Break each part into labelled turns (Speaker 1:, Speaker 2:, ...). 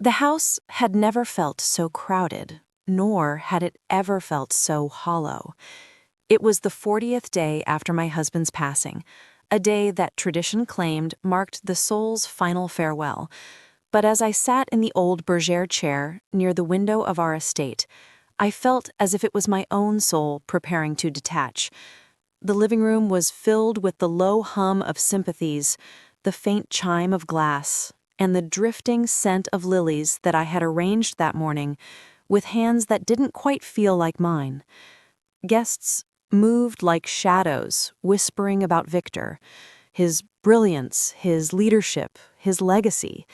Speaker 1: The house had never felt so crowded, nor had it ever felt so hollow. It was the 40th day after my husband's passing, a day that tradition claimed marked the soul's final farewell. But as I sat in the old bergère chair near the window of our estate, I felt as if it was my own soul preparing to detach. The living room was filled with the low hum of sympathies, the faint chime of glass, and the drifting scent of lilies that I had arranged that morning with hands that didn't quite feel like mine. Guests moved like shadows, whispering about Victor, his brilliance, his leadership, his legacy.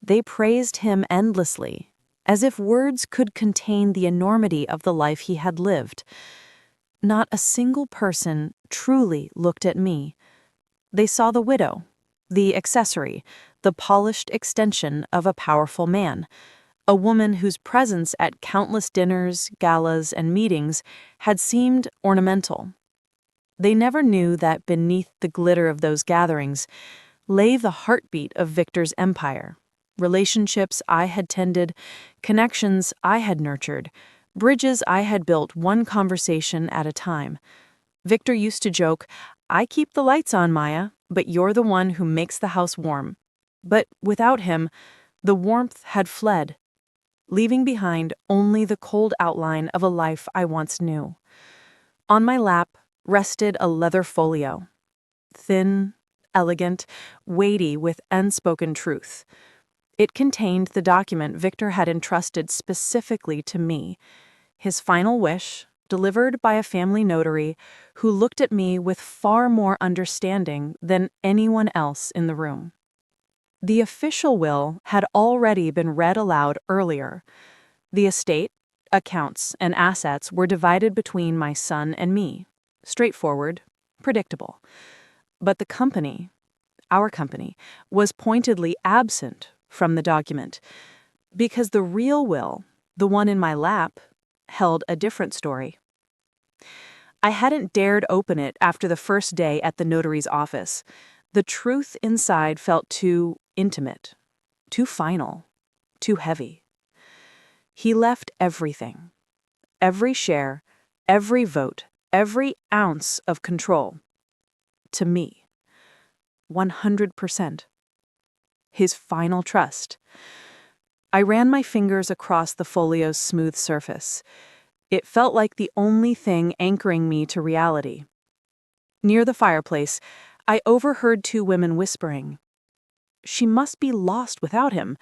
Speaker 1: They praised him endlessly, as if words could contain the enormity of the life he had lived. Not a single person truly looked at me. They saw the widow, the accessory, the polished extension of a powerful man, a woman whose presence at countless dinners, galas, and meetings had seemed ornamental. They never knew that beneath the glitter of those gatherings lay the heartbeat of Victor's empire, relationships I had tended, connections I had nurtured, bridges I had built one conversation at a time. Victor used to joke, "I keep the lights on, Maya, but you're the one who makes the house warm." But without him, the warmth had fled, leaving behind only the cold outline of a life I once knew. On my lap rested a leather folio, thin, elegant, weighty with unspoken truth. It contained the document Victor had entrusted specifically to me, his final wish, delivered by a family notary who looked at me with far more understanding than anyone else in the room. The official will had already been read aloud earlier. The estate, accounts, and assets were divided between my son and me. Straightforward, predictable. But the company, our company, was pointedly absent from the document, because the real will, the one in my lap, held a different story. I hadn't dared open it after the first day at the notary's office. The truth inside felt too intimate, too final, too heavy. He left everything, every share, every vote, every ounce of control, to me. 100%. His final trust. I ran my fingers across the folio's smooth surface. It felt like the only thing anchoring me to reality. Near the fireplace, I overheard two women whispering, "She must be lost without him.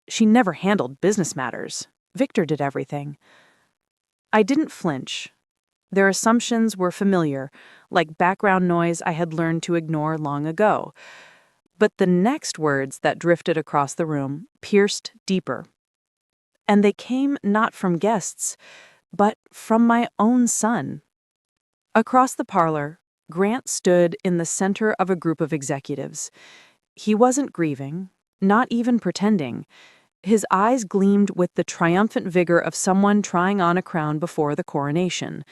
Speaker 1: She never handled business matters. Victor did everything." I didn't flinch. Their assumptions were familiar, like background noise I had learned to ignore long ago. But the next words that drifted across the room pierced deeper. And they came not from guests, but from my own son. Across the parlor, Grant stood in the center of a group of executives. He wasn't grieving, not even pretending. His eyes gleamed with the triumphant vigor of someone trying on a crown before the coronation.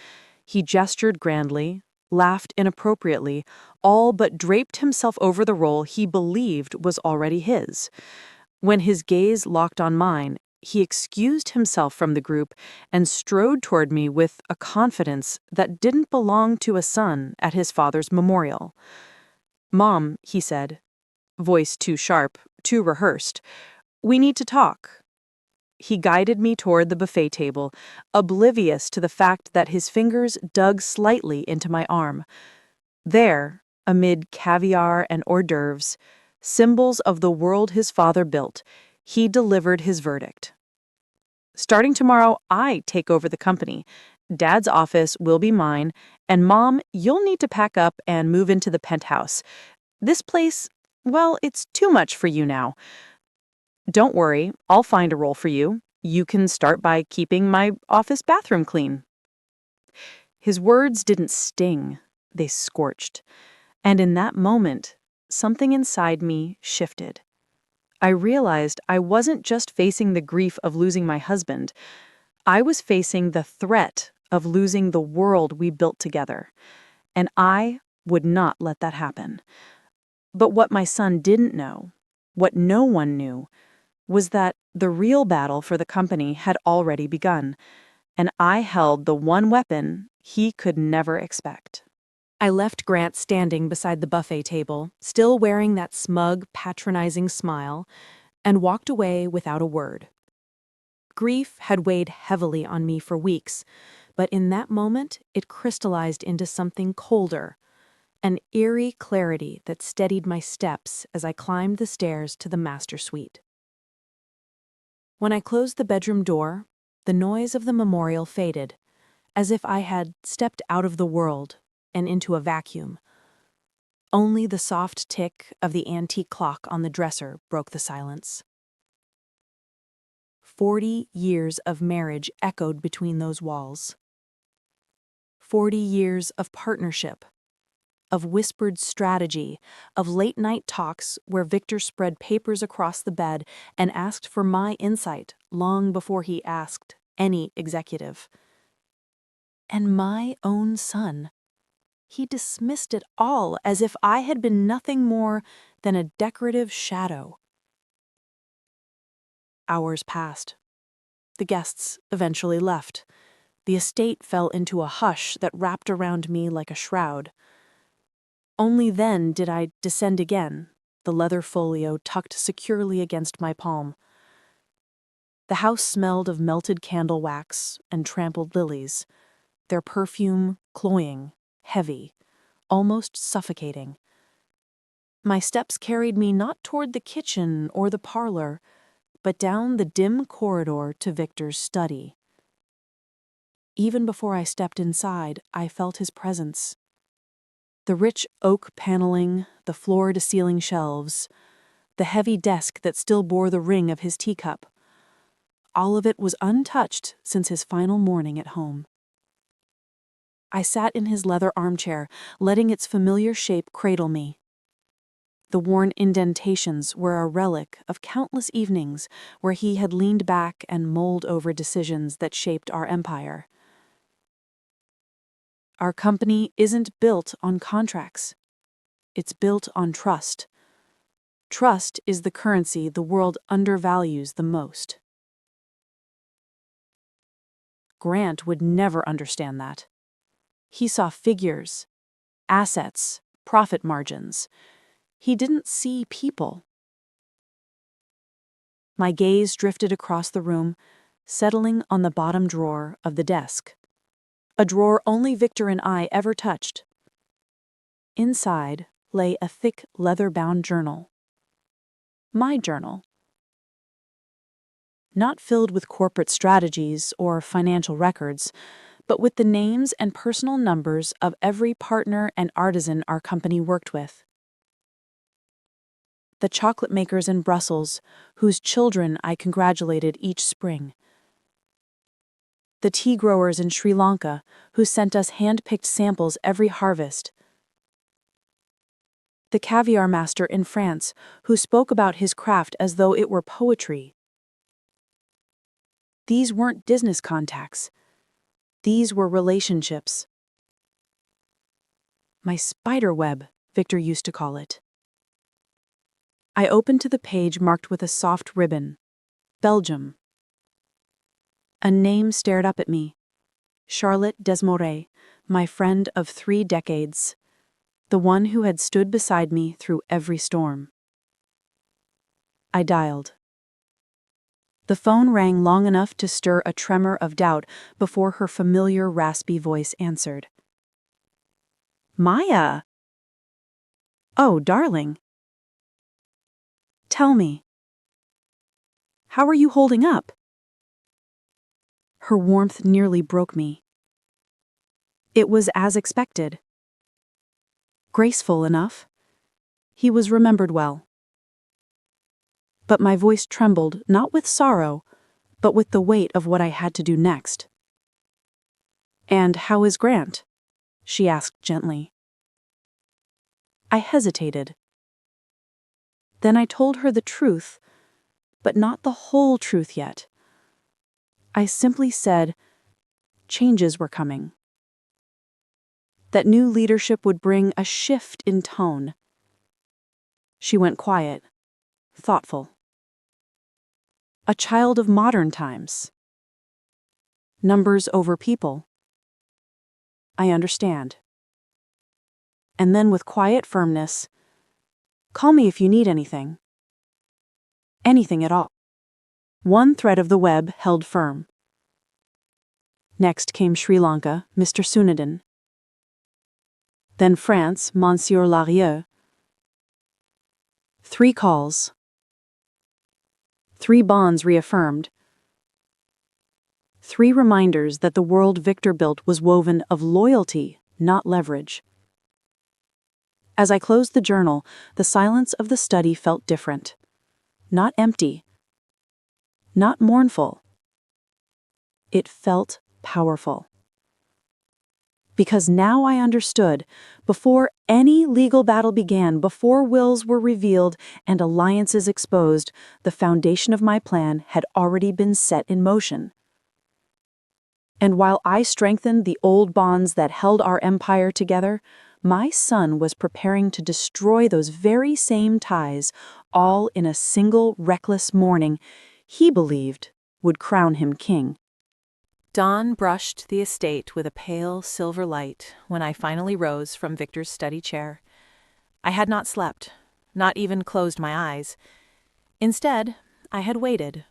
Speaker 1: He gestured grandly, laughed inappropriately, all but draped himself over the role he believed was already his. When his gaze locked on mine, he excused himself from the group and strode toward me with a confidence that didn't belong to a son at his father's memorial. "Mom," he said, voice too sharp, too rehearsed, "we need to talk." He guided me toward the buffet table, oblivious to the fact that his fingers dug slightly into my arm. There, amid caviar and hors d'oeuvres, symbols of the world his father built, he delivered his verdict. "Starting tomorrow, I take over the company. Dad's office will be mine, and Mom, you'll need to pack up and move into the penthouse. This place, well, it's too much for you now. Don't worry, I'll find a role for you. You can start by keeping my office bathroom clean." His words didn't sting, they scorched. And in that moment, something inside me shifted. I realized I wasn't just facing the grief of losing my husband. I was facing the threat of losing the world we built together. And I would not let that happen. But what my son didn't know, what no one knew, was that The real battle for the company had already begun, and I held the one weapon he could never expect. I left Grant standing beside the buffet table, still wearing that smug, patronizing smile, and walked away without a word. Grief had weighed heavily on me for weeks, but in that moment it crystallized into something colder, an eerie clarity that steadied my steps as I climbed the stairs to the master suite. When I closed the bedroom door, the noise of the memorial faded, as if I had stepped out of the world and into a vacuum. Only the soft tick of the antique clock on the dresser broke the silence. 40 years of marriage echoed between those walls. 40 years of partnership, of whispered strategy, of late-night talks where Victor spread papers across the bed and asked for my insight long before he asked any executive. And my own son. He dismissed it all as if I had been nothing more than a decorative shadow. Hours passed. The guests eventually left. The estate fell into a hush that wrapped around me like a shroud. Only then did I descend again, the leather folio tucked securely against my palm. The house smelled of melted candle wax and trampled lilies, their perfume cloying, heavy, almost suffocating. My steps carried me not toward the kitchen or the parlor, but down the dim corridor to Victor's study. Even before I stepped inside, I felt his presence. The rich oak paneling, the floor-to-ceiling shelves, the heavy desk that still bore the ring of his teacup. All of it was untouched since his final morning at home. I sat in his leather armchair, letting its familiar shape cradle me. The worn indentations were a relic of countless evenings where he had leaned back and mulled over decisions that shaped our empire. Our company isn't built on contracts. It's built on trust. Trust is the currency the world undervalues the most. Grant would never understand that. He saw figures, assets, profit margins. He didn't see people. My gaze drifted across the room, settling on the bottom drawer of the desk. A drawer only Victor and I ever touched. Inside lay a thick leather-bound journal. My journal. Not filled with corporate strategies or financial records, but with the names and personal numbers of every partner and artisan our company worked with. The chocolate makers in Brussels, whose children I congratulated each spring. The tea growers in Sri Lanka, who sent us hand-picked samples every harvest. The caviar master in France, who spoke about his craft as though it were poetry. These weren't business contacts. These were relationships. My spider web, Victor used to call it. I opened to the page marked with a soft ribbon. Belgium. A name stared up at me. Charlotte Desmorais, my friend of 3 decades. The one who had stood beside me through every storm. I dialed. The phone rang long enough to stir a tremor of doubt before her familiar raspy voice answered. Maya! Oh, darling. Tell me. How are you holding up? Her warmth nearly broke me. It was as expected. Graceful enough. He was remembered well. But my voice trembled not with sorrow, but with the weight of what I had to do next. And how is Grant? She asked gently. I hesitated. Then I told her the truth, but not the whole truth yet. I simply said, changes were coming. That new leadership would bring a shift in tone. She went quiet, thoughtful. a child of modern times. Numbers over people. I understand. And then with quiet firmness, call me if you need anything. Anything at all. One thread of the web held firm. Next came Sri Lanka, Mr. Sunadin. Then France, Monsieur Larieux. 3 calls. 3 bonds reaffirmed. 3 reminders that the world Victor built was woven of loyalty, not leverage. As I closed the journal, the silence of the study felt different. Not empty. Not mournful. It felt powerful. Because now I understood, before any legal battle began, before wills were revealed and alliances exposed, the foundation of my plan had already been set in motion. And while I strengthened the old bonds that held our empire together, my son was preparing to destroy those very same ties, all in a single reckless morning he believed would crown him king. Dawn brushed the estate with a pale silver light when I finally rose from Victor's study chair. I had not slept, not even closed my eyes. Instead, I had waited,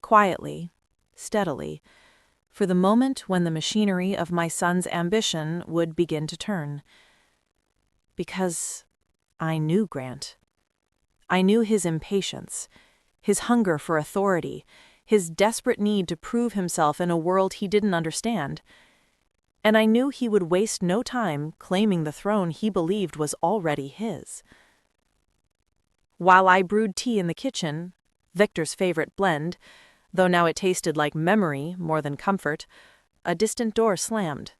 Speaker 1: quietly, steadily, for the moment when the machinery of my son's ambition would begin to turn. Because I knew Grant. I knew his impatience, his hunger for authority, his desperate need to prove himself in a world he didn't understand. And I knew he would waste no time claiming the throne he believed was already his. While I brewed tea in the kitchen, Victor's favorite blend, though now it tasted like memory more than comfort, a distant door slammed.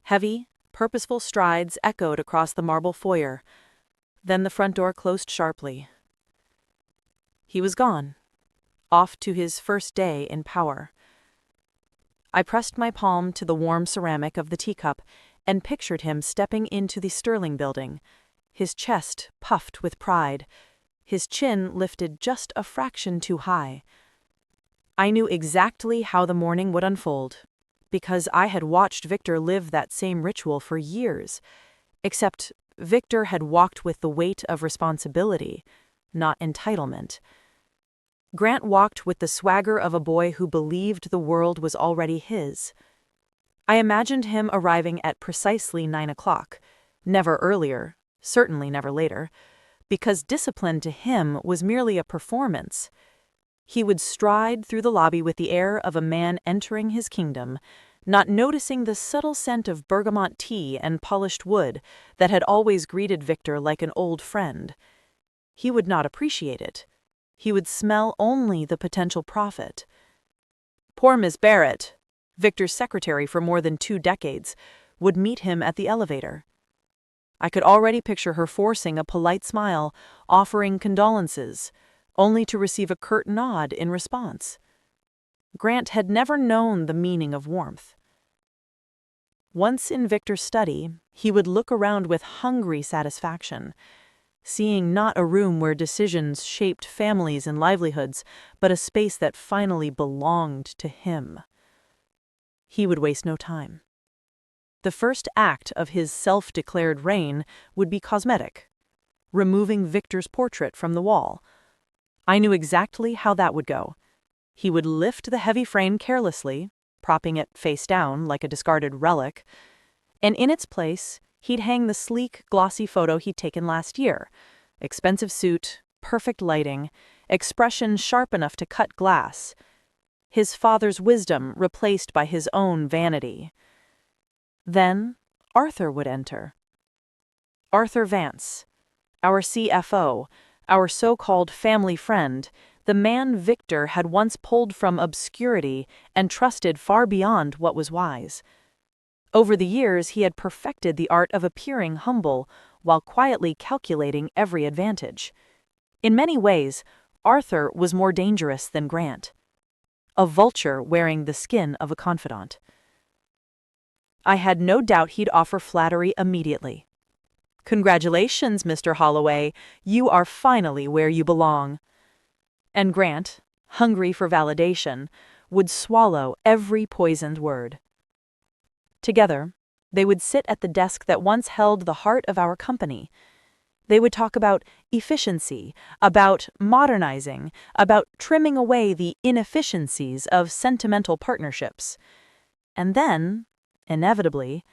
Speaker 1: Heavy, purposeful strides echoed across the marble foyer. Then the front door closed sharply. He was gone, off to his first day in power. I pressed my palm to the warm ceramic of the teacup and pictured him stepping into the Sterling building, his chest puffed with pride, his chin lifted just a fraction too high. I knew exactly how the morning would unfold, because I had watched Victor live that same ritual for years, except Victor had walked with the weight of responsibility, not entitlement. Grant walked with the swagger of a boy who believed the world was already his. I imagined him arriving at precisely 9 o'clock, never earlier, certainly never later, because discipline to him was merely a performance. He would stride through the lobby with the air of a man entering his kingdom, not noticing the subtle scent of bergamot tea and polished wood that had always greeted Victor like an old friend. He would not appreciate it. He would smell only the potential profit. Poor Miss Barrett, Victor's secretary for more than 2 decades, would meet him at the elevator. I could already picture her forcing a polite smile, offering condolences, only to receive a curt nod in response. Grant had never known the meaning of warmth. Once in Victor's study, he would look around with hungry satisfaction, seeing not a room where decisions shaped families and livelihoods, but a space that finally belonged to him. He would waste no time. The first act of his self-declared reign would be cosmetic, removing Victor's portrait from the wall. I knew exactly how that would go. He would lift the heavy frame carelessly, propping it face down like a discarded relic, and in its place, he'd hang the sleek, glossy photo he'd taken last year. Expensive suit, perfect lighting, expression sharp enough to cut glass. His father's wisdom replaced by his own vanity. Then Arthur would enter. Arthur Vance, our CFO, our so-called family friend, the man Victor had once pulled from obscurity and trusted far beyond what was wise. Over the years, he had perfected the art of appearing humble while quietly calculating every advantage. In many ways, Arthur was more dangerous than Grant, a vulture wearing the skin of a confidant. I had no doubt he'd offer flattery immediately. "Congratulations, Mr. Holloway, you are finally where you belong." And Grant, hungry for validation, would swallow every poisoned word. Together, they would sit at the desk that once held the heart of our company. They would talk about efficiency, about modernizing, about trimming away the inefficiencies of sentimental partnerships. And then, inevitably,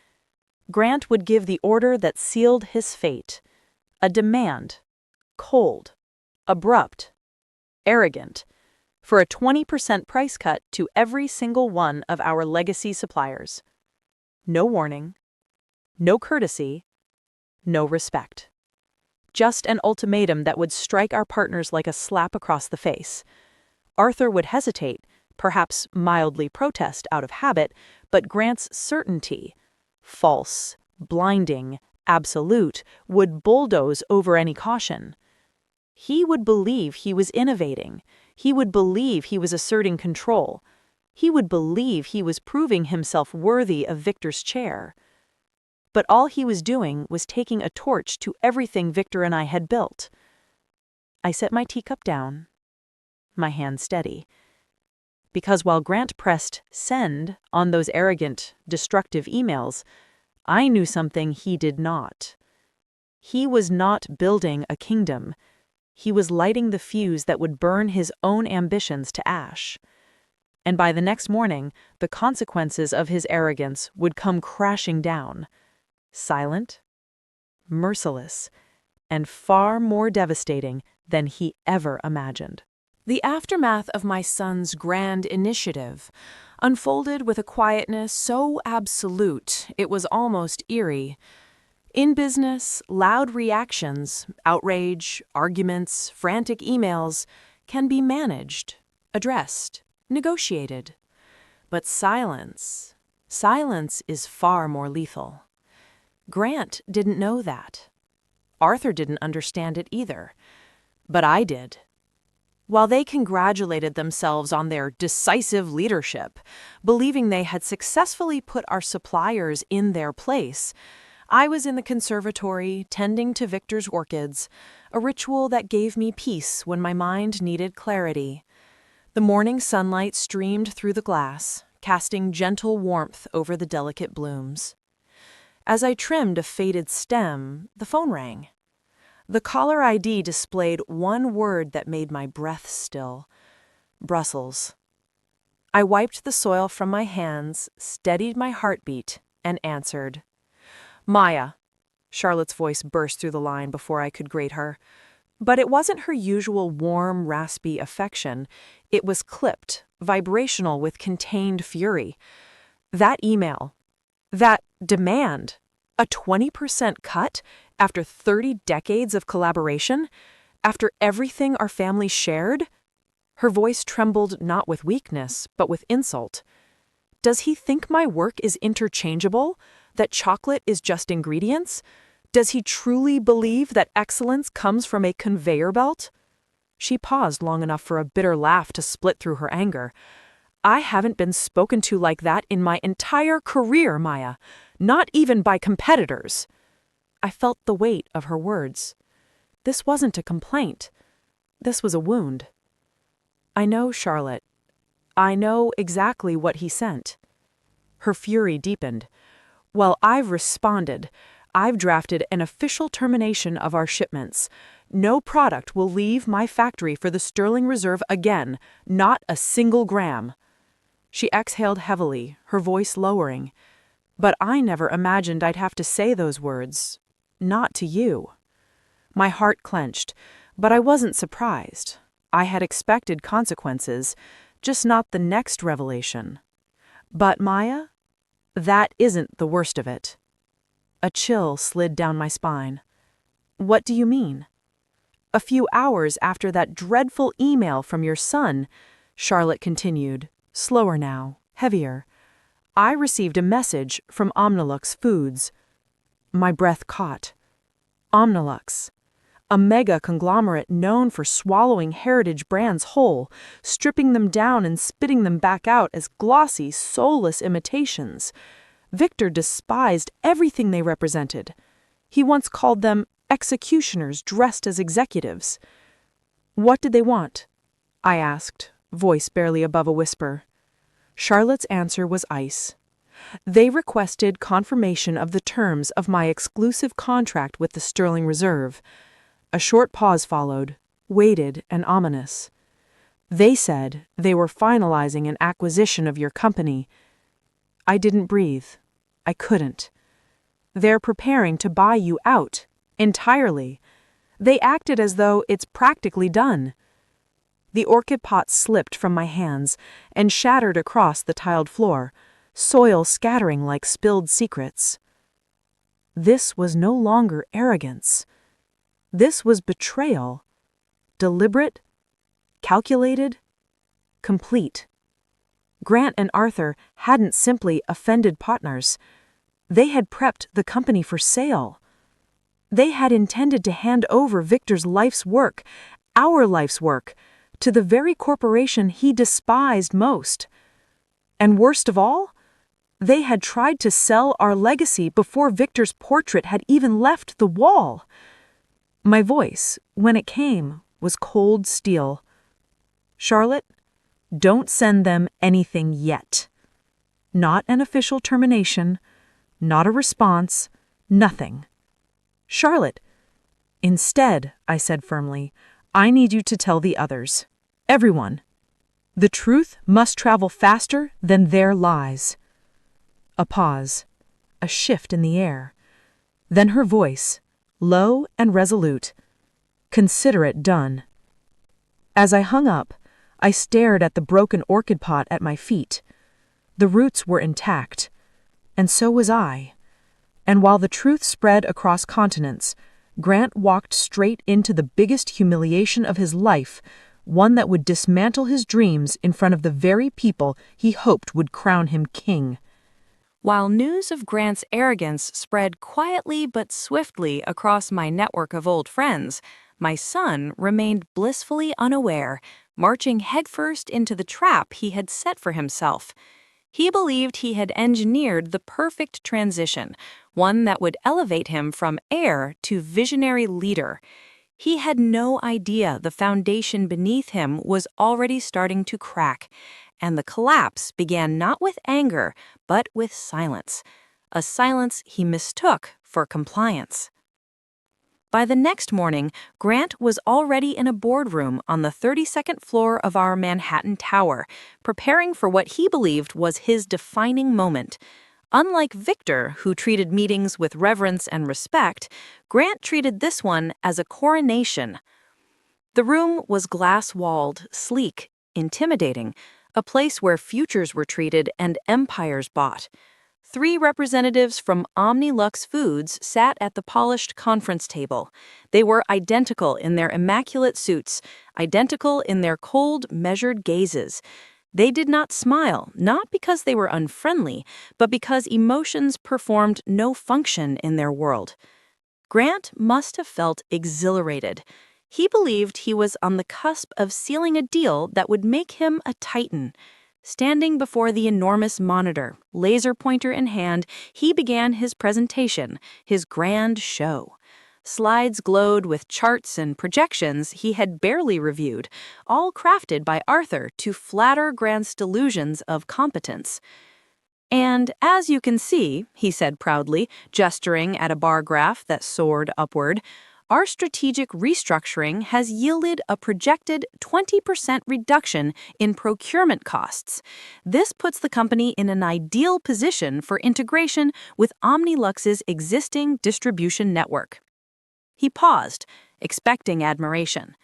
Speaker 1: Grant would give the order that sealed his fate, a demand, cold, abrupt, arrogant, for a 20% price cut to every single one of our legacy suppliers. No warning, no courtesy, no respect. Just an ultimatum that would strike our partners like a slap across the face. Arthur would hesitate, perhaps mildly protest out of habit, but Grant's certainty, false, blinding, absolute, would bulldoze over any caution. He would believe he was innovating. He would believe he was asserting control. He would believe he was proving himself worthy of Victor's chair. But all he was doing was taking a torch to everything Victor and I had built. I set my teacup down, my hand steady. Because while Grant pressed send on those arrogant, destructive emails, I knew something he did not. He was not building a kingdom. He was lighting the fuse that would burn his own ambitions to ash. And by the next morning, the consequences of his arrogance would come crashing down. Silent, merciless, and far more devastating than he ever imagined. The aftermath of my son's grand initiative unfolded with a quietness so absolute it was almost eerie. In business, loud reactions, outrage, arguments, frantic emails can be managed, addressed, negotiated. But silence is far more lethal. Grant didn't know that. Arthur didn't understand it either. But I did. While they congratulated themselves on their decisive leadership, believing they had successfully put our suppliers in their place, I was in the conservatory tending to Victor's orchids, a ritual that gave me peace when my mind needed clarity. The morning sunlight streamed through the glass, casting gentle warmth over the delicate blooms. As I trimmed a faded stem, the phone rang. The caller ID displayed one word that made my breath still: Brussels. I wiped the soil from my hands, steadied my heartbeat, and answered. Maya. Charlotte's voice burst through the line before I could grate her. But it wasn't her usual warm, raspy affection. It was clipped, vibrational with contained fury. That email, that demand, a 20% cut after 30 decades of collaboration, after everything our family shared? Her voice trembled not with weakness, but with insult. Does he think my work is interchangeable? That chocolate is just ingredients? Does he truly believe that excellence comes from a conveyor belt? She paused long enough for a bitter laugh to split through her anger. I haven't been spoken to like that in my entire career, Maya. Not even by competitors. I felt the weight of her words. This wasn't a complaint. This was a wound. I know, Charlotte. I know exactly what he sent. Her fury deepened. Well, I've responded. I've drafted an official termination of our shipments. No product will leave my factory for the Sterling Reserve again, not a single gram. She exhaled heavily, her voice lowering. But I never imagined I'd have to say those words. Not to you. My heart clenched, but I wasn't surprised. I had expected consequences, just not the next revelation. But Maya, that isn't the worst of it. A chill slid down my spine. What do you mean? A few hours after that dreadful email from your son, Charlotte continued, slower now, heavier, I received a message from Omnilux Foods. My breath caught. Omnilux, a mega conglomerate known for swallowing heritage brands whole, stripping them down and spitting them back out as glossy, soulless imitations. Victor despised everything they represented. He once called them executioners dressed as executives. What did they want? I asked,
Speaker 2: voice barely above a whisper. Charlotte's answer was ice. They requested confirmation of the terms of my exclusive contract with the Sterling Reserve. A short pause followed, weighted and ominous. They said they were finalizing an acquisition of your company. I didn't breathe. I couldn't. They're preparing to buy you out, entirely. They acted as though it's practically done. The orchid pot slipped from my hands and shattered across the tiled floor, soil scattering like spilled secrets. This was no longer arrogance. This was betrayal. Deliberate, calculated, complete. Grant and Arthur hadn't simply offended partners. They had prepped the company for sale. They had intended to hand over Victor's life's work, our life's work, to the very corporation he despised most. And worst of all, they had tried to sell our legacy before Victor's portrait had even left the wall. My voice, when it came, was cold steel. Charlotte, don't send them anything yet. Not an official termination, not a response, nothing. Charlotte, instead, I said firmly, I need you to tell the others. Everyone. The truth must travel faster than their lies. A pause. A shift in the air. Then her voice, low and resolute. Consider it done. As I hung up, I stared at the broken orchid pot at my feet. The roots were intact, and so was I. And while the truth spread across continents, Grant walked straight into the biggest humiliation of his life, one that would dismantle his dreams in front of the very people he hoped would crown him king.
Speaker 1: While news of Grant's arrogance spread quietly but swiftly across my network of old friends, my son remained blissfully unaware, marching headfirst into the trap he had set for himself. He believed he had engineered the perfect transition, one that would elevate him from heir to visionary leader. He had no idea the foundation beneath him was already starting to crack, and the collapse began not with anger, but with silence, a silence he mistook for compliance. By the next morning, Grant was already in a boardroom on the 32nd floor of our Manhattan Tower, preparing for what he believed was his defining moment. Unlike Victor, who treated meetings with reverence and respect, Grant treated this one as a coronation. The room was glass-walled, sleek, intimidating, a place where futures were treated and empires bought. 3 representatives from Omnilux Foods sat at the polished conference table. They were identical in their immaculate suits, identical in their cold, measured gazes. They did not smile, not because they were unfriendly, but because emotions performed no function in their world. Grant must have felt exhilarated. He believed he was on the cusp of sealing a deal that would make him a titan. Standing before the enormous monitor, laser pointer in hand, he began his presentation, his grand show. Slides glowed with charts and projections he had barely reviewed, all crafted by Arthur to flatter Grant's delusions of competence. And as you can see, he said proudly, gesturing at a bar graph that soared upward, our strategic restructuring has yielded a projected 20% reduction in procurement costs. This puts the company in an ideal position for integration with Omnilux's existing distribution network. He paused, expecting admiration.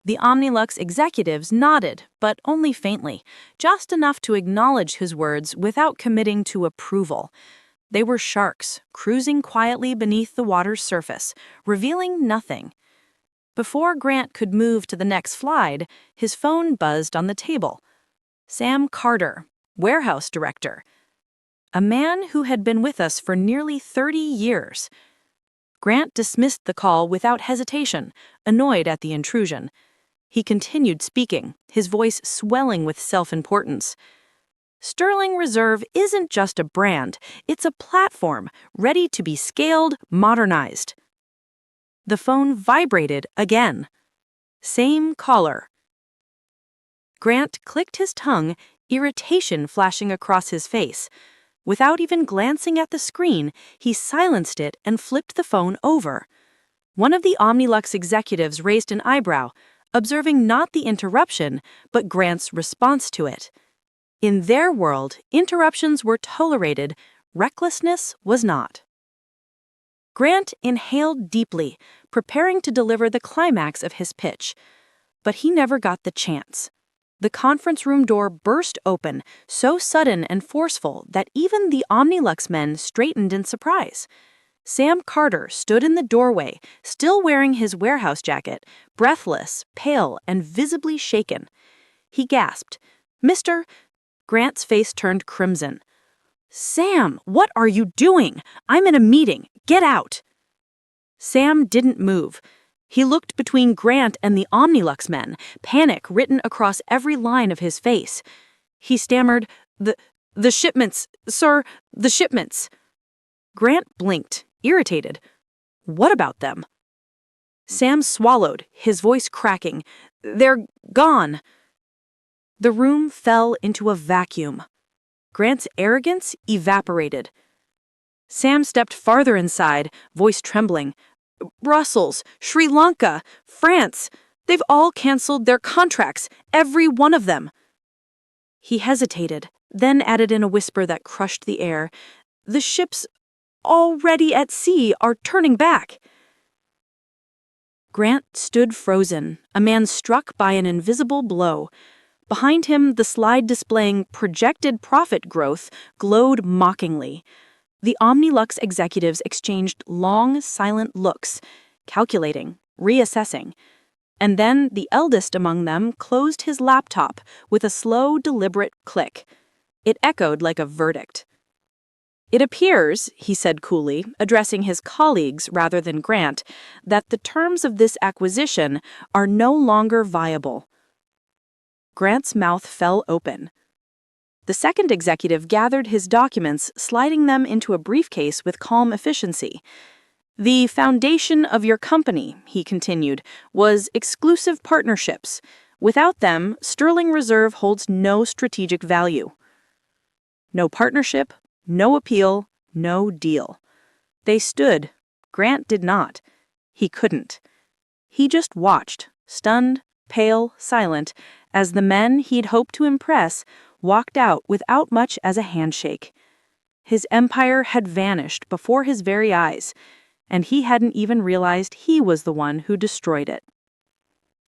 Speaker 1: The Omnilux executives nodded, but only faintly, just enough to acknowledge his words without committing to approval. They were sharks, cruising quietly beneath the water's surface, revealing nothing. Before Grant could move to the next slide, his phone buzzed on the table. Sam Carter, warehouse director. A man who had been with us for nearly 30 years. Grant dismissed the call without hesitation, annoyed at the intrusion. He continued speaking, his voice swelling with self-importance. Sterling Reserve isn't just a brand, it's a platform, ready to be scaled, modernized. The phone vibrated again. Same caller. Grant clicked his tongue, irritation flashing across his face. Without even glancing at the screen, he silenced it and flipped the phone over. One of the Omnilux executives raised an eyebrow, observing not the interruption, but Grant's response to it. In their world, interruptions were tolerated, recklessness was not. Grant inhaled deeply, preparing to deliver the climax of his pitch. But he never got the chance. The conference room door burst open, so sudden and forceful that even the Omnilux men straightened in surprise. Sam Carter stood in the doorway, still wearing his warehouse jacket, breathless, pale, and visibly shaken. He gasped, "Mr." Grant's face turned crimson. "Sam, what are you doing? I'm in a meeting. Get out." Sam didn't move. He looked between Grant and the Omnilux men, panic written across every line of his face. He stammered, The shipments, sir, the shipments." Grant blinked, irritated. "What about them?" Sam swallowed, his voice cracking. "They're gone." The room fell into a vacuum. Grant's arrogance evaporated. Sam stepped farther inside, voice trembling. "Brussels, Sri Lanka, France, they've all canceled their contracts, every one of them." He hesitated, then added in a whisper that crushed the air, "The ships already at sea are turning back." Grant stood frozen, a man struck by an invisible blow. Behind him, the slide displaying projected profit growth glowed mockingly. The Omnilux executives exchanged long, silent looks, calculating, reassessing. And then the eldest among them closed his laptop with a slow, deliberate click. It echoed like a verdict. "It appears," he said coolly, addressing his colleagues rather than Grant, "that the terms of this acquisition are no longer viable." Grant's mouth fell open. The second executive gathered his documents, sliding them into a briefcase with calm efficiency. "The foundation of your company," he continued, "was exclusive partnerships. Without them, Sterling Reserve holds no strategic value." No partnership, no appeal, no deal. They stood. Grant did not. He couldn't. He just watched, stunned, pale, silent, as the men he'd hoped to impress walked out without much as a handshake. His empire had vanished before his very eyes, and he hadn't even realized he was the one who destroyed it.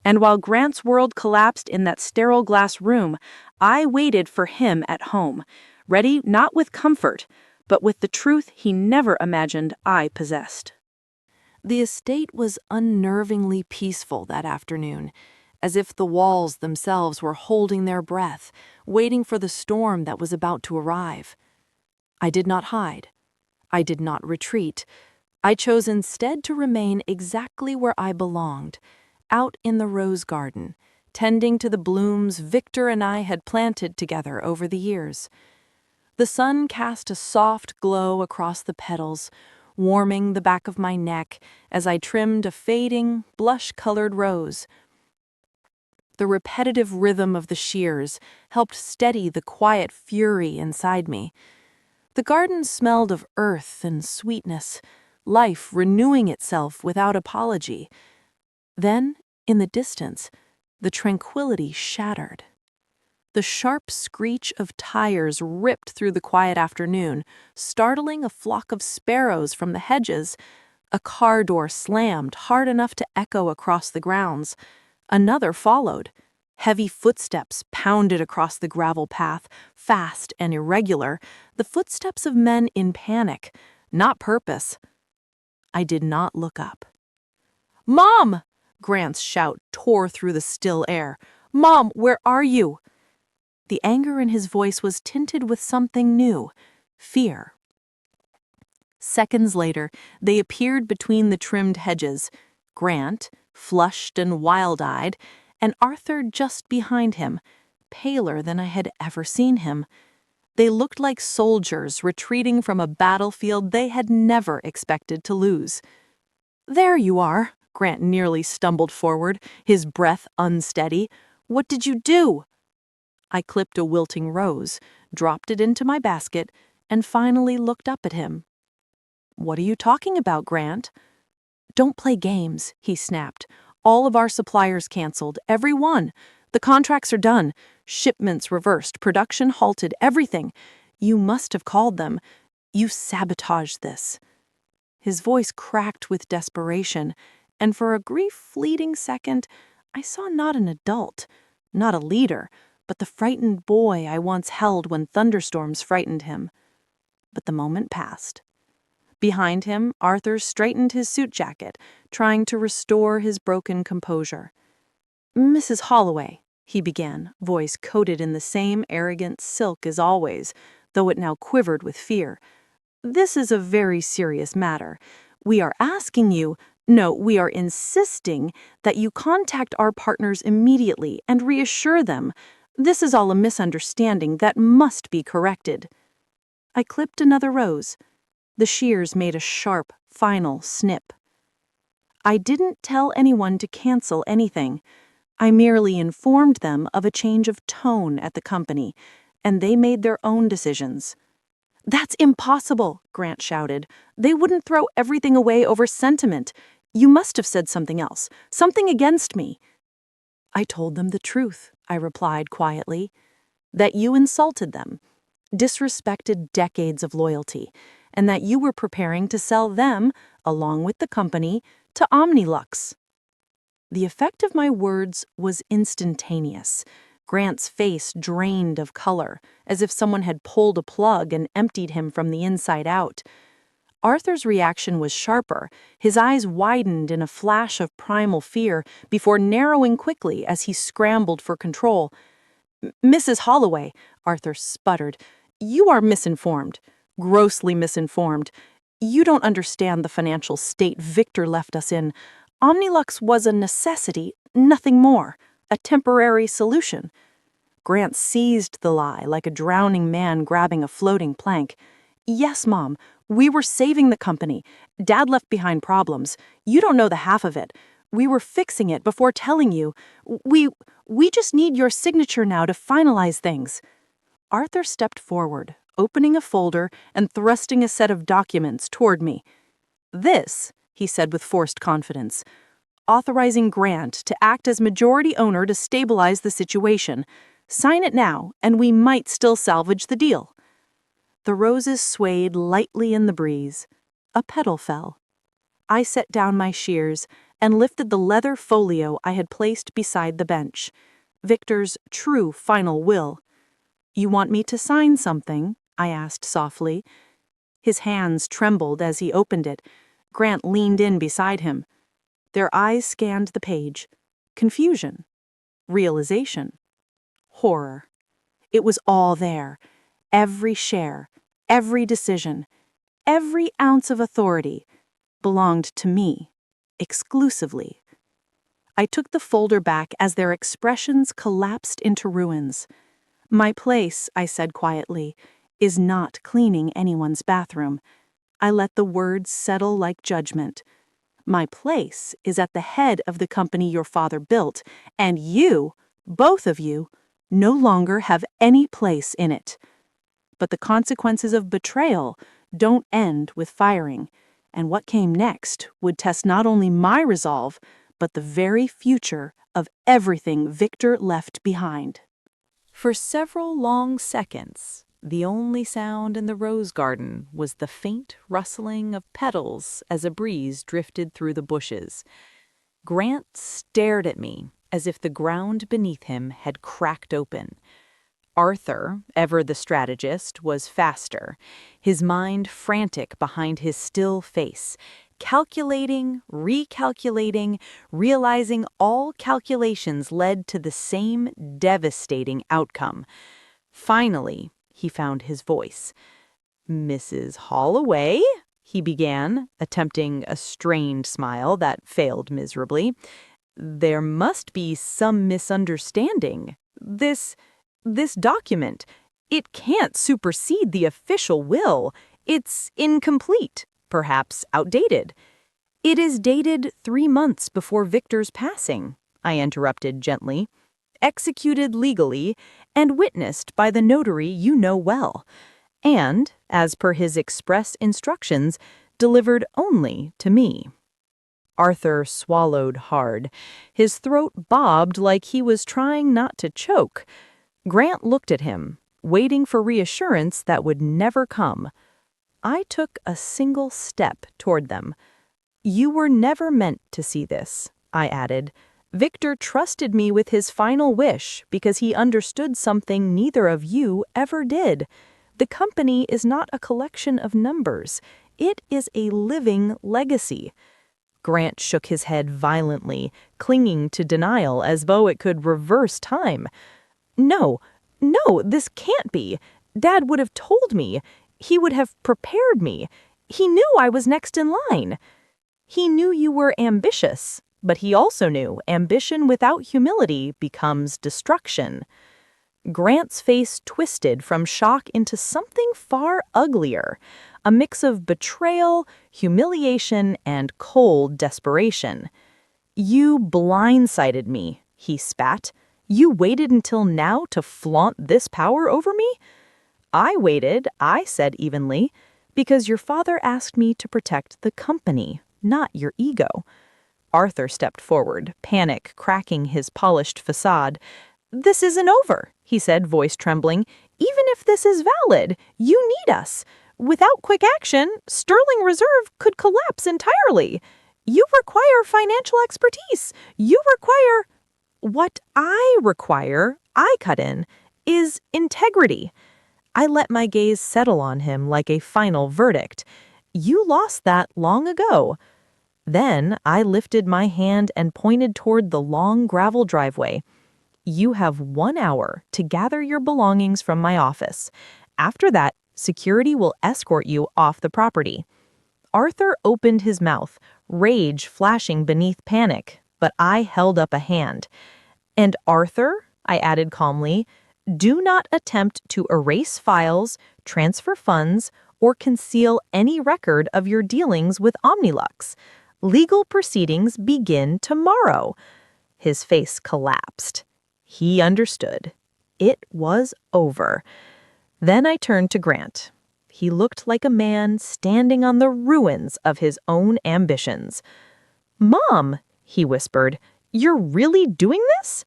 Speaker 1: And while Grant's world collapsed in that sterile glass room, I waited for him at home, ready not with comfort, but with the truth he never imagined I possessed.
Speaker 2: The estate was unnervingly peaceful that afternoon, as if the walls themselves were holding their breath, waiting for the storm that was about to arrive. I did not hide. I did not retreat. I chose instead to remain exactly where I belonged, out in the rose garden, tending to the blooms Victor and I had planted together over the years. The sun cast a soft glow across the petals, warming the back of my neck as I trimmed a fading, blush-colored rose. The repetitive rhythm of the shears helped steady the quiet fury inside me. The garden smelled of earth and sweetness, life renewing itself without apology. Then, in the distance, the tranquility shattered. The sharp screech of tires ripped through the quiet afternoon, startling a flock of sparrows from the hedges. A car door slammed hard enough to echo across the grounds. Another followed. Heavy footsteps pounded across the gravel path, fast and irregular, the footsteps of men in panic, not purpose. I did not look up. "Mom!" Grant's shout tore through the still air. "Mom, where are you?" The anger in his voice was tinted with something new, fear. Seconds later, they appeared between the trimmed hedges, Grant, flushed and wild-eyed, and Arthur just behind him, paler than I had ever seen him. They looked like soldiers retreating from a battlefield they had never expected to lose. "There you are," Grant nearly stumbled forward, his breath unsteady. "What did you do?"
Speaker 1: I clipped a wilting rose, dropped it into my basket, and finally looked up at him. "What are you talking about, Grant?" "Don't play games," he snapped. "All of our suppliers canceled, every one. The contracts are done. Shipments reversed, production halted, everything. You must have called them. You sabotaged this." His voice cracked with desperation, and for a brief, fleeting second, I saw not an adult, not a leader, but the frightened boy I once held when thunderstorms frightened him. But the moment passed. Behind him, Arthur straightened his suit jacket, trying to restore his broken composure. "Mrs. Holloway," he began, voice coated in the same arrogant silk as always, though it now quivered with fear. "This is a very serious matter. We are asking you, no, we are insisting that you contact our partners immediately and reassure them. This is all a misunderstanding that must be corrected." I clipped another rose. The shears made a sharp, final snip. "I didn't tell anyone to cancel anything. I merely informed them of a change of tone at the company, and they made their own decisions." "That's impossible," Grant shouted. "They wouldn't throw everything away over sentiment. You must have said something else, something against me." "I told them the truth," I replied quietly. "That you insulted them, disrespected decades of loyalty, and that you were preparing to sell them, along with the company, to Omnilux." The effect of my words was instantaneous. Grant's face drained of color, as if someone had pulled a plug and emptied him from the inside out. Arthur's reaction was sharper. His eyes widened in a flash of primal fear before narrowing quickly as he scrambled for control. "Mrs. Holloway," Arthur sputtered, "you are misinformed, grossly misinformed. You don't understand the financial state Victor left us in. Omnilux was a necessity, nothing more, a temporary solution." Grant seized the lie like a drowning man grabbing a floating plank. "Yes, Mom, we were saving the company. Dad left behind problems. You don't know the half of it. We were fixing it before telling you. We just need your signature now to finalize things." Arthur stepped forward, opening a folder and thrusting a set of documents toward me. "This," he said with forced confidence, "authorizing Grant to act as majority owner to stabilize the situation. Sign it now, and we might still salvage the deal." The roses swayed lightly in the breeze. A petal fell. I set down my shears and lifted the leather folio I had placed beside the bench. Victor's true final will. "You want me to sign something?" I asked softly. His hands trembled as he opened it. Grant leaned in beside him. Their eyes scanned the page. Confusion. Realization. Horror. It was all there. Every share, every decision, every ounce of authority belonged to me, exclusively. I took the folder back as their expressions collapsed into ruins. "My place," I said quietly, "is not cleaning anyone's bathroom." I let the words settle like judgment. "My place is at the head of the company your father built, and you, both of you, no longer have any place in it. But the consequences of betrayal don't end with firing, and what came next would test not only my resolve, but the very future of everything Victor left behind." For several long seconds, the only sound in the rose garden was the faint rustling of petals as a breeze drifted through the bushes. Grant stared at me as if the ground beneath him had cracked open. Arthur, ever the strategist, was faster, his mind frantic behind his still face, calculating, recalculating, realizing all calculations led to the same devastating outcome. Finally, he found his voice. "Mrs. Holloway," he began, attempting a strained smile that failed miserably. "There must be some misunderstanding. This document, it can't supersede the official will. It's incomplete, perhaps outdated." "It is dated 3 months before Victor's passing," I interrupted gently.
Speaker 2: executed legally, and witnessed by the notary you know well, and, as per his express instructions, delivered only to me." Arthur swallowed hard. His throat bobbed like he was trying not to choke. Grant looked at him, waiting for reassurance that would never come. I took a single step toward them. "You were never meant to see this," I added. "Victor trusted me with his final wish because he understood something neither of you ever did. The company is not a collection of numbers. It is a living legacy." Grant shook his head violently, clinging to denial as though it could reverse time. "No, no, this can't be. Dad would have told me. He would have prepared me. He knew I was next in line." "He knew you were ambitious, but he also knew ambition without humility becomes destruction." Grant's face twisted from shock into something far uglier, a mix of betrayal, humiliation, and cold desperation. "You blindsided me," he spat. "You waited until now to flaunt this power over me?" "I waited," I said evenly, "because your father asked me to protect the company, not your ego." Arthur stepped forward, panic cracking his polished facade. "This isn't over," he said, voice trembling. "Even if this is valid, you need us. Without quick action, Sterling Reserve could collapse entirely. You require financial expertise. You require—" "What I require," I cut in, "is integrity." I let my gaze settle on him like a final verdict. "You lost that long ago." Then I lifted my hand and pointed toward the long gravel driveway. "You have 1 hour to gather your belongings from my office. After that, security will escort you off the property." Arthur opened his mouth, rage flashing beneath panic, but I held up a hand. "And Arthur," I added calmly, "do not attempt to erase files, transfer funds, or conceal any record of your dealings with Omnilux. Legal proceedings begin tomorrow." His face collapsed. He understood. It was over. Then I turned to Grant. He looked like a man standing on the ruins of his own ambitions. "Mom," he whispered, "you're really doing this?"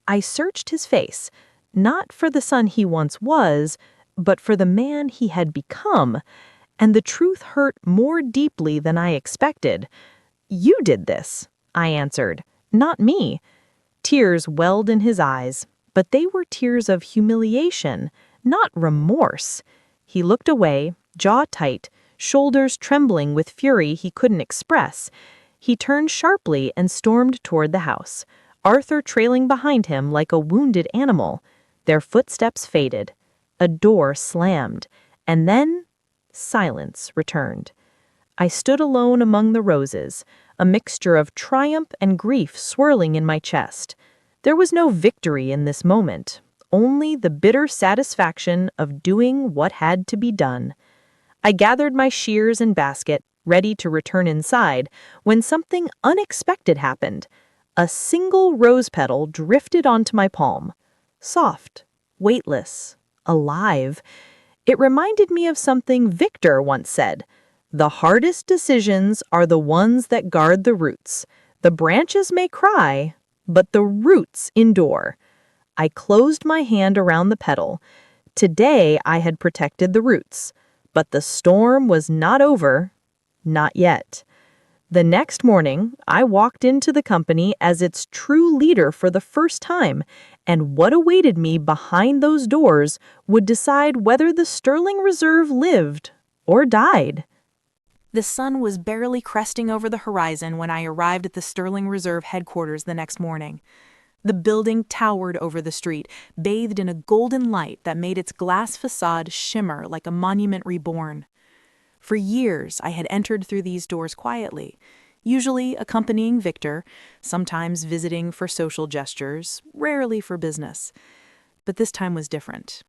Speaker 2: I searched his face, not for the son he once was, but for the man he had become, and the truth hurt more deeply than I expected. "You did this," I answered, "not me." Tears welled in his eyes, but they were tears of humiliation, not remorse. He looked away, jaw tight, shoulders trembling with fury he couldn't express. He turned sharply and stormed toward the house, Arthur trailing behind him like a wounded animal. Their footsteps faded. A door slammed, and then silence returned. I stood alone among the roses, a mixture of triumph and grief swirling in my chest. There was no victory in this moment, only the bitter satisfaction of doing what had to be done. I gathered my shears and basket, ready to return inside, when something unexpected happened. A single rose petal drifted onto my palm. Soft, weightless, alive. It reminded me of something Victor once said. "The hardest decisions are the ones that guard the roots. The branches may cry, but the roots endure." I closed my hand around the petal. Today I had protected the roots, but the storm was not over. Not yet. The next morning, I walked into the company as its true leader for the first time, and what awaited me behind those doors would decide whether the Sterling Reserve lived or died.
Speaker 1: The sun was barely cresting over the horizon when I arrived at the Sterling Reserve headquarters the next morning. The building towered over the street, bathed in a golden light that made its glass facade shimmer like a monument reborn. For years, I had entered through these doors quietly, usually accompanying Victor, sometimes visiting for social gestures, rarely for business. But this time was different.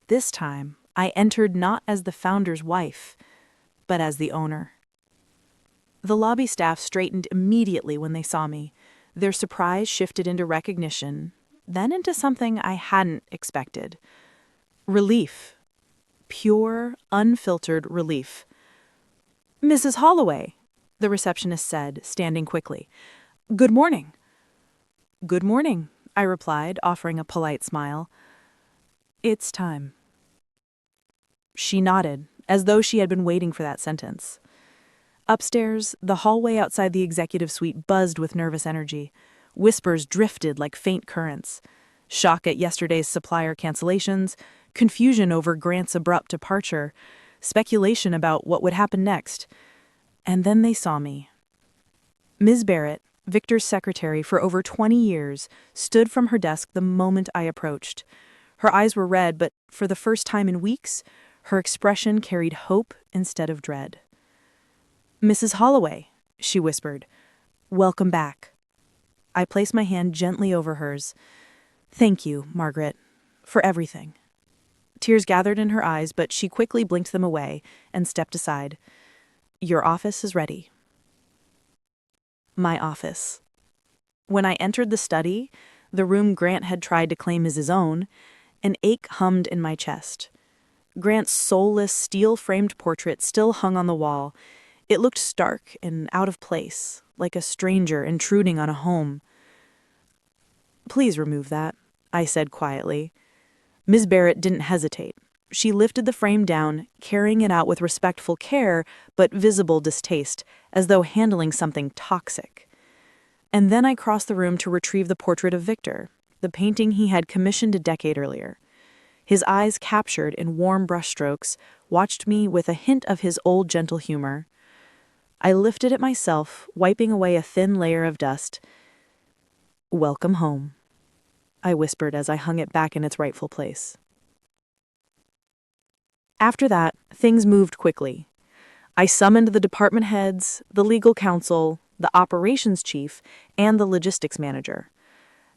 Speaker 1: This time, I entered not as the founder's wife, but as the owner. The lobby staff straightened immediately when they saw me. Their surprise shifted into recognition,
Speaker 2: then into something I hadn't expected. Relief. Pure, unfiltered relief. "Mrs. Holloway," the receptionist said, standing quickly. "Good morning." "Good morning," I replied, offering a polite smile. "It's time." She nodded, as though she had been waiting for that sentence. Upstairs, the hallway outside the executive suite buzzed with nervous energy. Whispers drifted like faint currents. Shock at yesterday's supplier cancellations, confusion over Grant's abrupt departure, speculation about what would happen next. And then they saw me. Ms. Barrett, Victor's secretary for over 20 years, stood from her desk the moment I approached. Her eyes were red, but for the first time in weeks, her expression carried hope instead of dread. "Mrs. Holloway," she whispered, "welcome back." I placed my hand gently over hers. "Thank you, Margaret, for everything." Tears gathered in her eyes, but she quickly blinked them away and stepped aside. "Your office is ready." My office. When I entered the study, the room Grant had tried to claim as his own, an ache hummed in my chest. Grant's soulless, steel-framed portrait still hung on the wall. It looked stark and out of place, like a stranger intruding on a home. "Please remove that," I said quietly. Ms. Barrett didn't hesitate. She lifted the frame down, carrying it out with respectful care, but visible distaste, as though handling something toxic. And then I crossed the room to retrieve the portrait of Victor, the painting he had commissioned a decade earlier. His eyes, captured in warm brushstrokes, watched me with a hint of his old gentle humor. I lifted it myself, wiping away a thin layer of dust. "Welcome home," I whispered as I hung it back in its rightful place. After that, things moved quickly. I summoned the department heads, the legal counsel, the operations chief, and the logistics manager.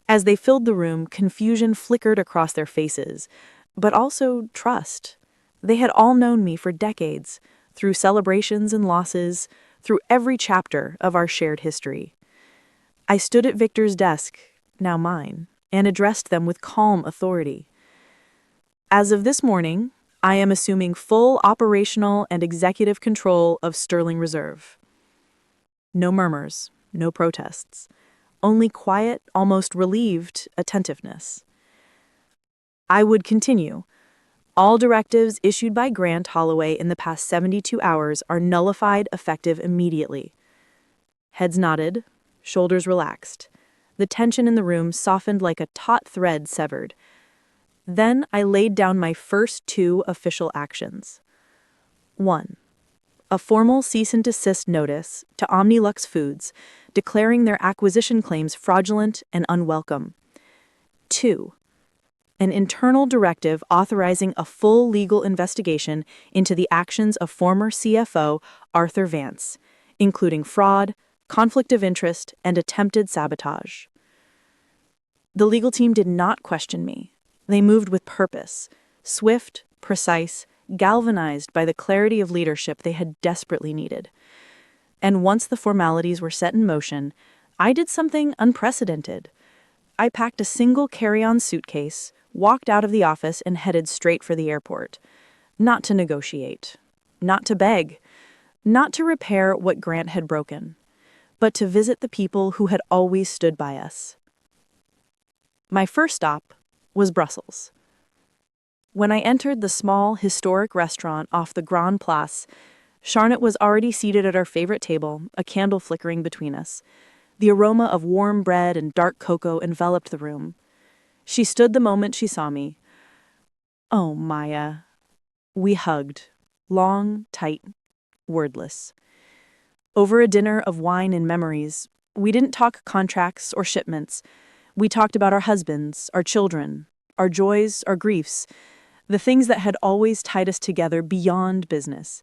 Speaker 2: As they filled the room, confusion flickered across their faces, but also trust. They had all known me for decades, through celebrations and losses, through every chapter of our shared history. I stood at Victor's desk, now mine, and addressed them with calm authority. "As of this morning, I am assuming full operational and executive control of Sterling Reserve." No murmurs, no protests. Only quiet, almost relieved attentiveness. I would continue. "All directives issued by Grant Holloway in the past 72 hours are nullified effective immediately." Heads nodded, shoulders relaxed. The tension in the room softened like a taut thread severed. Then I laid down my first two official actions. 1. A formal cease and desist notice to Omnilux Foods, declaring their acquisition claims fraudulent and unwelcome. 2. An internal directive authorizing a full legal investigation into the actions of former CFO Arthur Vance, including fraud, conflict of interest, and attempted sabotage. The legal team did not question me. They moved with purpose, swift, precise, galvanized by the clarity of leadership they had desperately needed. And once the formalities were set in motion, I did something unprecedented. I packed a single carry-on suitcase, walked out of the office, and headed straight for the airport. Not to negotiate, not to beg, not to repair what Grant had broken, but to visit the people who had always stood by us. My first stop was Brussels. When I entered the small, historic restaurant off the Grand Place, Charlotte was already seated at our favorite table, a candle flickering between us. The aroma of warm bread and dark cocoa enveloped the room. She stood the moment she saw me. "Oh, Maya." We hugged, long, tight, wordless. Over a dinner of wine and memories, we didn't talk contracts or shipments. We talked about our husbands, our children, our joys, our griefs, the things that had always tied us together beyond business.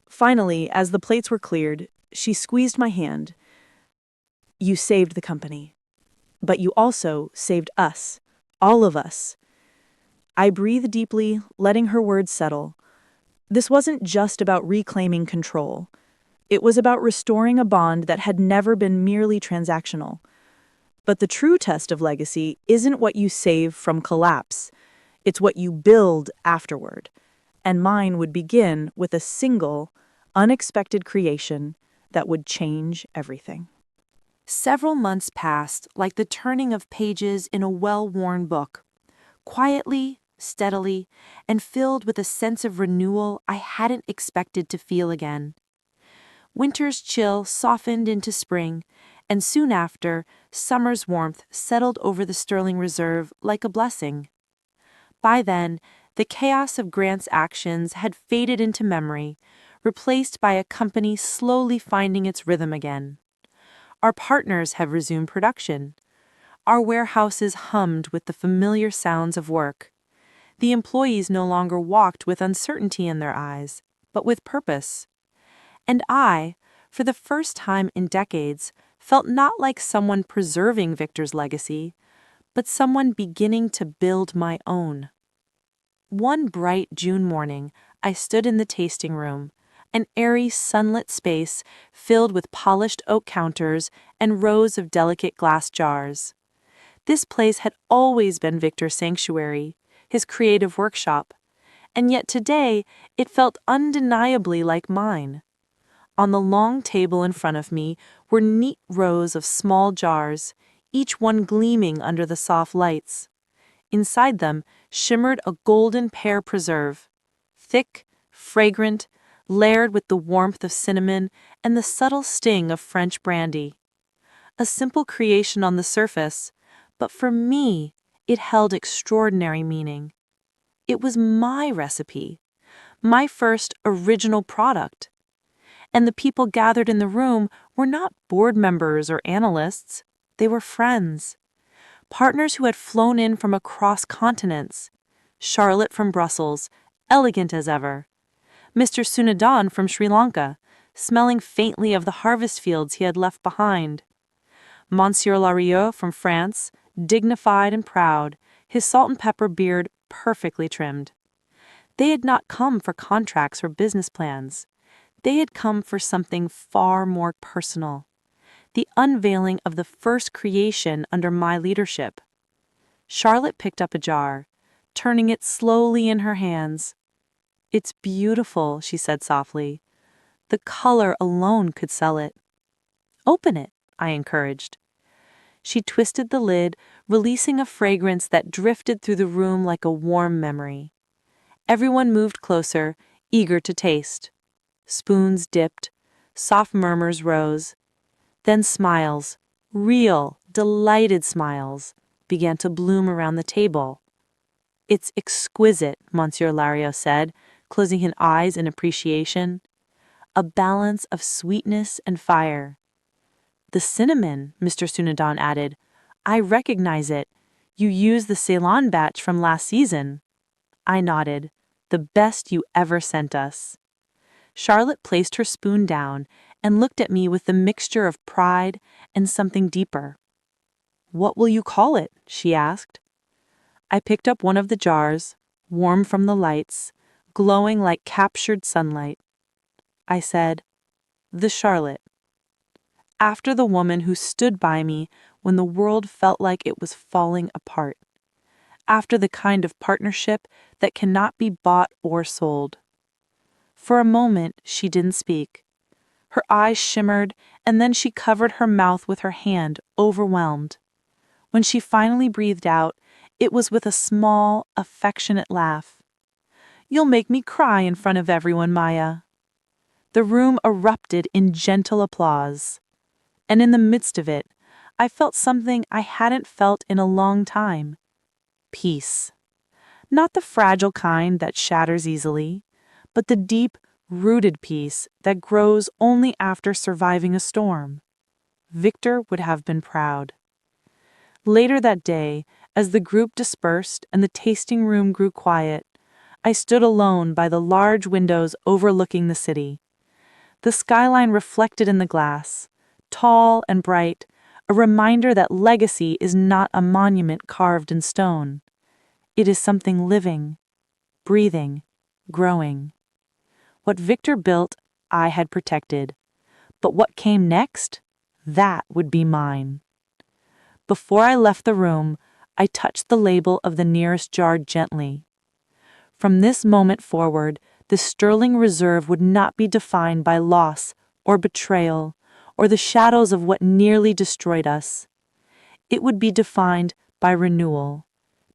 Speaker 2: Finally, as the plates were cleared, she squeezed my hand. "You saved the company, but you also saved us, all of us." I breathed deeply, letting her words settle. This wasn't just about reclaiming control. It was about restoring a bond that had never been merely transactional. But the true test of legacy isn't what you save from collapse. It's what you build afterward. And mine would begin with a single, unexpected creation that would change everything.
Speaker 1: Several months passed like the turning of pages in a well-worn book, quietly, steadily, and filled with a sense of renewal I hadn't expected to feel again. Winter's chill softened into spring, and soon after, summer's warmth settled over the Sterling Reserve like a blessing. By then, the chaos of Grant's actions had faded into memory, replaced by a company slowly finding its rhythm again. Our partners have resumed production. Our warehouses hummed with the familiar sounds of work. The employees no longer walked with uncertainty in their eyes, but with purpose. And I, for the first time in decades, felt not like someone preserving Victor's legacy, but someone beginning to build my own. One bright June morning, I stood in the tasting room, an airy, sunlit space filled with polished oak counters and rows of delicate glass jars. This place had always been Victor's sanctuary, his creative workshop, and yet today it felt undeniably like mine. On the long table in front of me were neat rows of small jars, each one gleaming under the soft lights. Inside them shimmered a golden pear preserve, thick, fragrant, layered with the warmth of cinnamon and the subtle sting of French brandy. A simple creation on the surface, but for me, it held extraordinary meaning. It was my recipe, my first original product. And the people gathered in the room were not board members or analysts. They were friends. Partners who had flown in from across continents. Charlotte from Brussels, elegant as ever. Mr. Sunadan from Sri Lanka, smelling faintly of the harvest fields he had left behind. Monsieur Larieux from France, dignified and proud, his salt and pepper beard perfectly trimmed. They had not come for contracts or business plans. They had come for something far more personal, the unveiling of the first creation under my leadership. Charlotte picked up a jar, turning it slowly in her hands. "It's beautiful," she said softly. "The color alone could sell it." "Open it," I encouraged. She twisted the lid, releasing a fragrance that drifted through the room like a warm memory. Everyone moved closer, eager to taste. Spoons dipped, soft murmurs rose. Then smiles, real, delighted smiles, began to bloom around the table. "It's exquisite," Monsieur Larieux said, closing his eyes in appreciation. "A balance of sweetness and fire." "The cinnamon," Mr. Sunadan added. "I recognize it. You used the Ceylon batch from last season." I nodded. "The best you ever sent us." Charlotte placed her spoon down and looked at me with the mixture of pride and something deeper. "What will you call it?" she asked. I picked up one of the jars, warm from the lights, glowing like captured sunlight. I said, "The Charlotte." After the woman who stood by me when the world felt like it was falling apart. After the kind of partnership that cannot be bought or sold. For a moment, she didn't speak. Her eyes shimmered, and then she covered her mouth with her hand, overwhelmed. When she finally breathed out, it was with a small, affectionate laugh. "You'll make me cry in front of everyone, Maya." The room erupted in gentle applause. And in the midst of it, I felt something I hadn't felt in a long time. Peace. Not the fragile kind that shatters easily, but the deep, rooted peace that grows only after surviving a storm. Victor would have been proud. Later that day, as the group dispersed and the tasting room grew quiet, I stood alone by the large windows overlooking the city. The skyline reflected in the glass, tall and bright, a reminder that legacy is not a monument carved in stone. It is something living, breathing, growing. What Victor built, I had protected. But what came next? That would be mine. Before I left the room, I touched the label of the nearest jar gently. From this moment forward, the sterling reserve would not be defined by loss or betrayal or the shadows of what nearly destroyed us. It would be defined by renewal,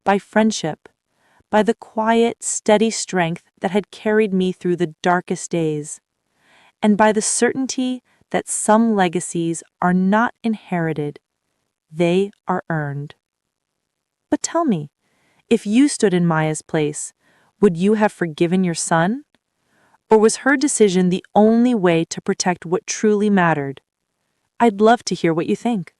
Speaker 1: by friendship, by the quiet, steady strength that had carried me through the darkest days, and by the certainty that some legacies are not inherited, they are earned. But tell me, if you stood in Maya's place, would you have forgiven your son? Or was her decision the only way to protect what truly mattered? I'd love to hear what you think.